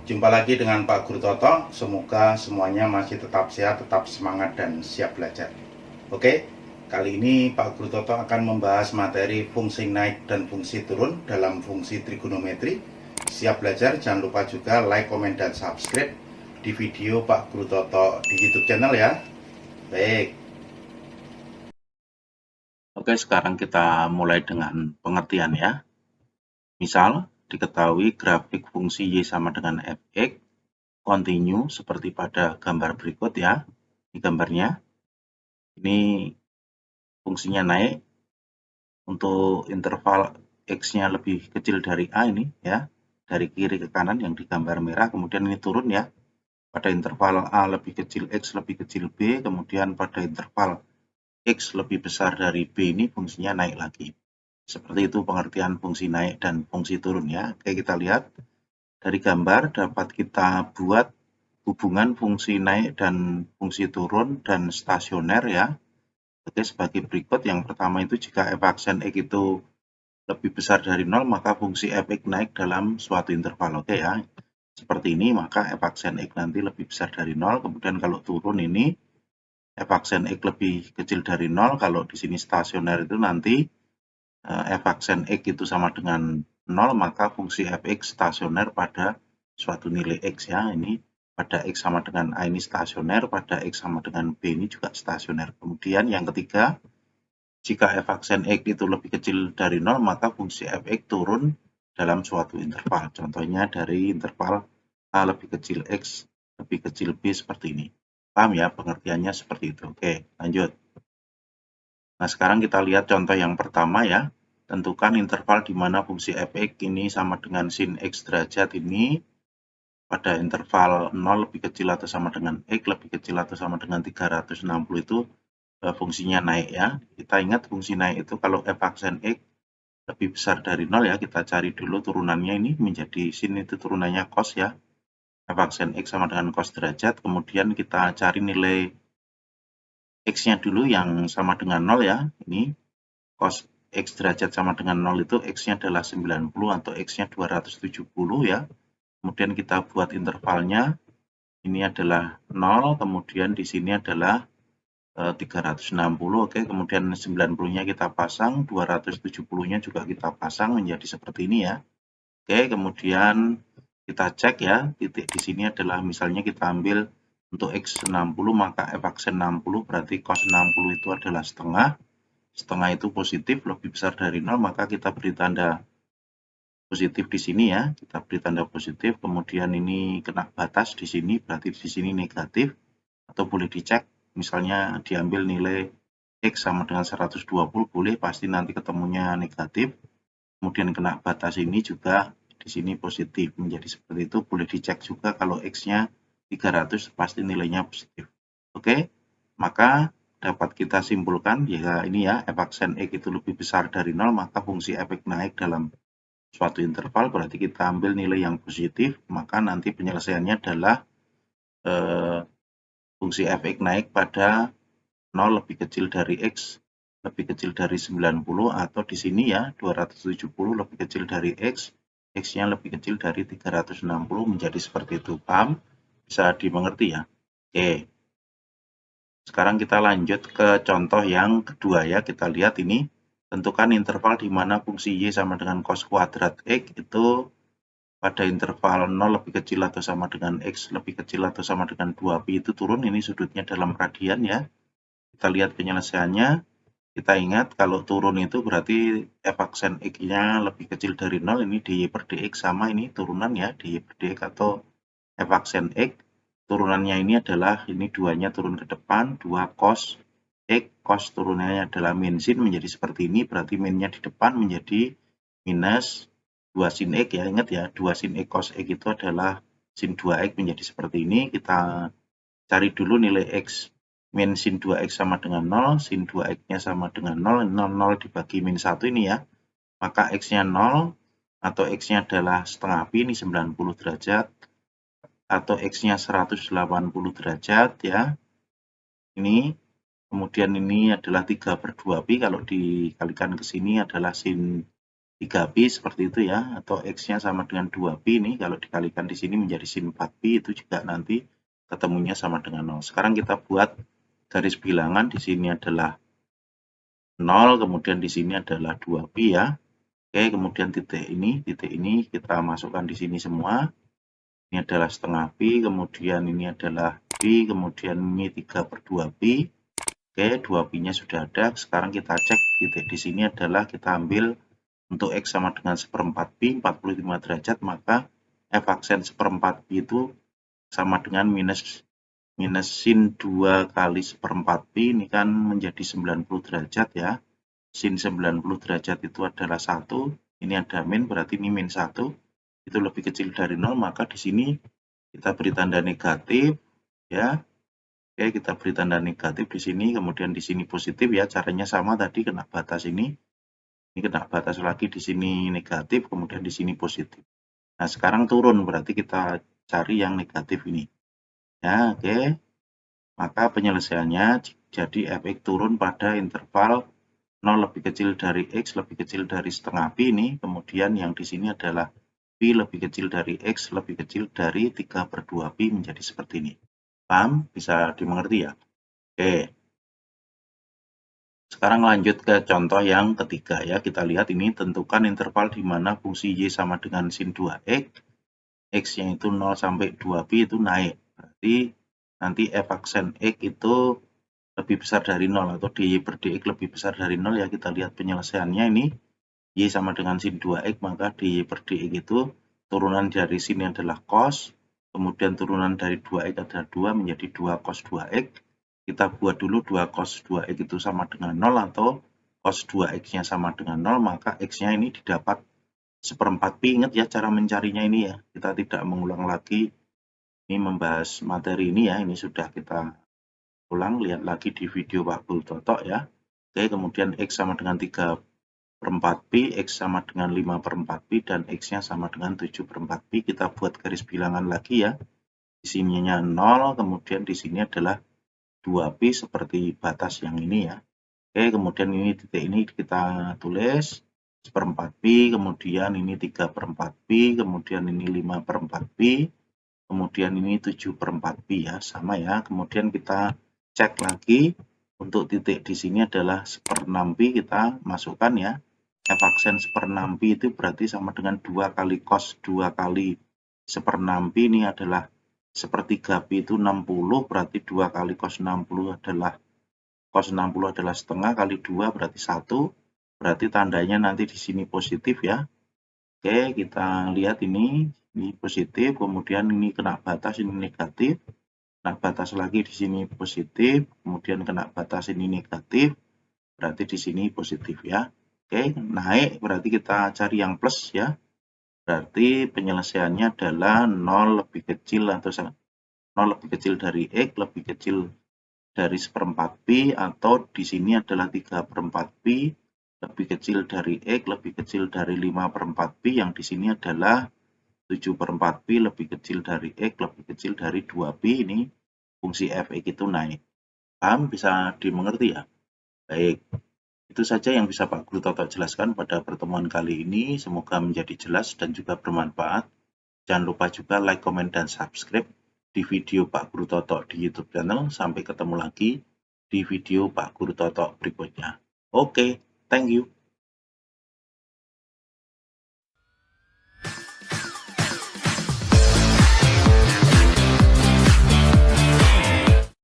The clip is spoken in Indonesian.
Jumpa lagi dengan Pak Guru Toto. Semoga semuanya masih tetap sehat, tetap semangat, dan siap belajar. Oke, kali ini Pak Guru Toto akan membahas materi fungsi naik dan fungsi turun dalam fungsi trigonometri. Siap belajar, jangan lupa juga like, komen, dan subscribe di video Pak Guru Toto di YouTube channel ya. Baik. Oke, sekarang kita mulai dengan pengertian ya. Misal, diketahui grafik fungsi Y sama dengan fx, continue seperti pada gambar berikut ya. Di gambarnya, ini fungsinya naik untuk interval X-nya lebih kecil dari A ini ya. Dari kiri ke kanan yang di gambar merah, kemudian ini turun ya. Pada interval A lebih kecil X lebih kecil B, kemudian pada interval X lebih besar dari B ini fungsinya naik lagi. Seperti itu pengertian fungsi naik dan fungsi turun ya. Oke, kita lihat dari gambar dapat kita buat hubungan fungsi naik dan fungsi turun dan stasioner ya. Oke, sebagai berikut. Yang pertama itu jika f aksen X itu lebih besar dari 0, maka fungsi fx naik dalam suatu interval. Oke ya. Seperti ini, maka f aksen X nanti lebih besar dari 0. Kemudian kalau turun ini f aksen X lebih kecil dari 0. Kalau di sini stasioner itu nanti f aksen X itu sama dengan 0, maka fungsi fx stasioner pada suatu nilai X ya. Ini pada X sama dengan A ini stasioner, pada X sama dengan B ini juga stasioner. Kemudian yang ketiga, jika f aksen X itu lebih kecil dari 0, maka fungsi fx turun dalam suatu interval. Contohnya dari interval A lebih kecil X lebih kecil B seperti ini. Paham ya pengertiannya seperti itu. Oke, lanjut. Nah, sekarang kita lihat contoh yang pertama ya. Tentukan interval di mana fungsi fx ini sama dengan sin x derajat ini pada interval 0 lebih kecil atau sama dengan x lebih kecil atau sama dengan 360 itu fungsinya naik ya. Kita ingat fungsi naik itu kalau f aksen x lebih besar dari 0 ya, kita cari dulu turunannya ini menjadi sin itu turunannya cos ya. F aksen x sama dengan cos derajat, kemudian kita cari nilai X-nya dulu yang sama dengan 0 ya. Ini cos X derajat sama dengan 0 itu X-nya adalah 90 atau X-nya 270 ya. Kemudian kita buat intervalnya. Ini adalah 0, kemudian di sini adalah 360. Oke, kemudian 90-nya kita pasang, 270-nya juga kita pasang menjadi seperti ini ya. Oke, kemudian kita cek ya, titik di sini adalah misalnya kita ambil untuk X 60, maka F aksen 60 berarti cos 60 itu adalah setengah. Setengah itu positif, lebih besar dari 0, maka kita beri tanda positif di sini ya. Kita beri tanda positif, kemudian ini kena batas di sini, berarti di sini negatif. Atau boleh dicek, misalnya diambil nilai X sama dengan 120, boleh, pasti nanti ketemunya negatif. Kemudian kena batas ini juga di sini positif, menjadi seperti itu. Boleh dicek juga kalau X-nya 300 pasti nilainya positif. Oke, maka dapat kita simpulkan ya ini ya, f aksen X itu lebih besar dari 0, maka fungsi fx naik dalam suatu interval, berarti kita ambil nilai yang positif, maka nanti penyelesaiannya adalah fungsi fx naik pada 0 lebih kecil dari X lebih kecil dari 90, atau di sini ya 270 lebih kecil dari X, X-nya lebih kecil dari 360, menjadi seperti itu. Paham? Bisa dimengerti ya? Oke. Sekarang kita lanjut ke contoh yang kedua ya. Kita lihat ini. Tentukan interval di mana fungsi Y sama dengan cos kuadrat X itu pada interval 0 lebih kecil atau sama dengan X lebih kecil atau sama dengan 2pi itu turun. Ini sudutnya dalam radian ya. Kita lihat penyelesaiannya. Kita ingat kalau turun itu berarti f aksen X-nya lebih kecil dari 0, ini dy per dx sama ini turunan ya, dy per dx atau f aksen X. Turunannya ini adalah, ini 2-nya turun ke depan, 2 cos X, cos turunannya adalah min sin menjadi seperti ini, berarti minnya di depan menjadi minus 2 sin X ya, ingat ya, 2 sin X cos X itu adalah sin 2X menjadi seperti ini. Kita cari dulu nilai X. Min sin 2x sama dengan 0, sin 2x-nya sama dengan 0, 0 dibagi min 1 ini ya. Maka x-nya 0, atau x-nya adalah setengah pi, ini 90 derajat, atau x-nya 180 derajat ya. Ini, kemudian ini adalah 3 per 2 pi, kalau dikalikan ke sini adalah sin 3pi seperti itu ya, atau X-nya sama dengan 2pi ini, kalau dikalikan di sini menjadi sin 4pi, itu juga nanti ketemunya sama dengan 0. Sekarang kita buat garis bilangan, di sini adalah 0, kemudian di sini adalah 2pi ya. Oke, kemudian titik ini kita masukkan di sini semua. Ini adalah setengah pi, kemudian ini adalah pi, kemudian ini 3/2pi. Oke, 2pi-nya sudah ada. Sekarang kita cek titik di sini adalah kita ambil untuk X sama dengan 1/4 pi, 45 derajat, maka F aksen 1/4 pi itu sama dengan minus sin 2 kali 1/4 pi, ini kan menjadi 90 derajat ya. Sin 90 derajat itu adalah 1, ini ada min, berarti ini min 1, itu lebih kecil dari 0, maka di sini kita beri tanda negatif ya. Oke, kita beri tanda negatif di sini, kemudian di sini positif ya, caranya sama tadi, kena batas ini kena batas lagi, di sini negatif, kemudian di sini positif. Nah, sekarang turun, berarti kita cari yang negatif ini. Ya, oke. Maka penyelesaiannya jadi Fx turun pada interval 0 lebih kecil dari X lebih kecil dari setengah pi ini, kemudian yang di sini adalah pi lebih kecil dari X lebih kecil dari 3/2pi menjadi seperti ini. Paham? Bisa dimengerti ya? Oke. Sekarang lanjut ke contoh yang ketiga ya. Kita lihat ini, tentukan interval di mana fungsi Y sama dengan sin 2X, X-nya itu 0 sampai 2pi itu naik. Berarti nanti F aksen X itu lebih besar dari 0 atau dy/dx lebih besar dari 0 ya. Kita lihat penyelesaiannya ini. Y sama dengan sin 2X, maka dy/dx itu turunan dari sin adalah cos, kemudian turunan dari 2X adalah 2 menjadi 2 cos 2X. Kita buat dulu 2 cos 2X itu sama dengan 0 atau cos 2X-nya sama dengan 0, maka X-nya ini didapat 1/4 pi. Ingat ya cara mencarinya ini ya, kita tidak mengulang lagi ini membahas materi ini ya, ini sudah kita ulang, lihat lagi di video Pak Guru Toto ya. Oke, kemudian X sama dengan 3/4pi, X sama dengan 5/4pi, dan X-nya sama dengan 7/4pi. Kita buat garis bilangan lagi ya. Di sininya 0, kemudian di sini adalah 2pi seperti batas yang ini ya. Oke, kemudian ini titik ini kita tulis 1/4pi, kemudian ini 3/4pi, kemudian ini 5/4pi, kemudian ini 7/4pi ya, sama ya. Kemudian kita cek lagi untuk titik di sini adalah 1/6pi, kita masukkan ya. F aksen 1/6pi itu berarti sama dengan 2 kali cos 2 kali 1/6pi, ini adalah 1/3 pi itu 60, berarti 2 kali cos 60 adalah setengah kali 2 berarti 1, berarti tandanya nanti di sini positif ya. Oke, kita lihat ini positif, kemudian ini kena batas, ini negatif, kena batas lagi di sini positif, kemudian kena batas ini negatif, berarti di sini positif ya. Oke, naik berarti kita cari yang plus ya. Berarti penyelesaiannya adalah 0 lebih kecil atau 0 lebih kecil dari X lebih kecil dari 1/4pi, atau di sini adalah 3/4pi lebih kecil dari X lebih kecil dari 5/4pi, yang di sini adalah 7/4pi lebih kecil dari X lebih kecil dari 2pi. Ini fungsi Fx itu naik. Paham? Bisa dimengerti ya? Baik. Itu saja yang bisa Pak Guru Toto jelaskan pada pertemuan kali ini. Semoga menjadi jelas dan juga bermanfaat. Jangan lupa juga like, komen, dan subscribe di video Pak Guru Toto di YouTube channel. Sampai ketemu lagi di video Pak Guru Toto berikutnya. Oke, thank you.